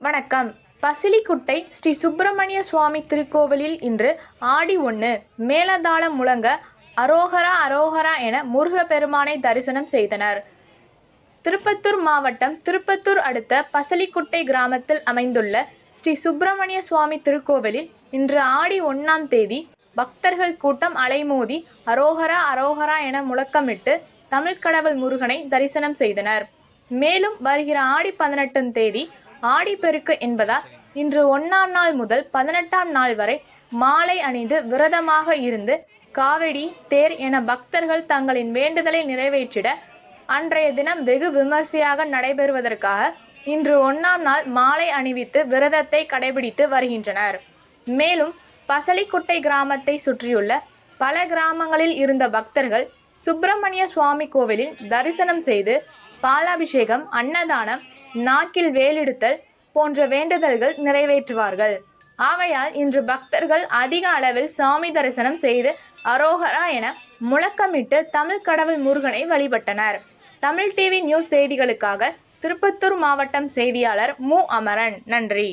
வணக்கம். பசிலிக்குட்டை ஸ்ரீ சுப்பிரமணிய சுவாமி திருக்கோவிலில் இன்று ஆடி 1 மேளதாளம் முழங்க அரோகரா அரோகரா என முருகப்பெருமானை தரிசனம் செய்தனர். திருப்பத்தூர் மாவட்டம் திருப்பத்தூர் அடுத்த பசிலிக்குட்டை கிராமத்தில் அமைந்துள்ள ஸ்ரீ சுப்பிரமணிய சுவாமி திருக்கோவிலில் இன்று ஆடி 1ஆம் தேதி பக்தர்கள் கூட்டம் அலைமோதி அரோகரா அரோகரா என முழக்கமிட்டு தமிழ்க்கடவுள் முருகனை தரிசனம் செய்தனர். மேலும் வருகிற ஆடி 18ஆம் தேதி ஆடிப்பெருக்கு என்பதால் இன்று 1ஆம் நாள் முதல் 18ஆம் நாள் வரை மாலை அணிந்து விரதமாக இருந்து காவடி, தேர் என பக்தர்கள் தங்களின் வேண்டுதலை நிறைவேற்றிட அன்றைய தினம் வெகு விமர்சையாக நடைபெறுவதற்காக இன்று 1ஆம் நாள் மாலை அணிவித்து விரதத்தை கடைபிடித்து வருகின்றனர். மேலும் பசலிக்குட்டை கிராமத்தை சுற்றியுள்ள பல கிராமங்களில் இருந்த பக்தர்கள் சுப்பிரமணிய சுவாமி கோவிலில் தரிசனம் செய்து பாலாபிஷேகம், அன்னதானம், நாக்கில் வேலெடுத்தல் போன்ற வேண்டுதல்கள் நிறைவேற்றுவார்கள். ஆகையால் இன்று பக்தர்கள் அதிக அளவில் சாமி தரிசனம் செய்து அரோகரா என முழக்கமிட்டு தமிழ் கடவுள் முருகனை வழிபட்டனர். தமிழ் டிவி நியூஸ் செய்திகளுக்காக திருப்பத்தூர் மாவட்டம் செய்தியாளர் மு. அமரன். நன்றி.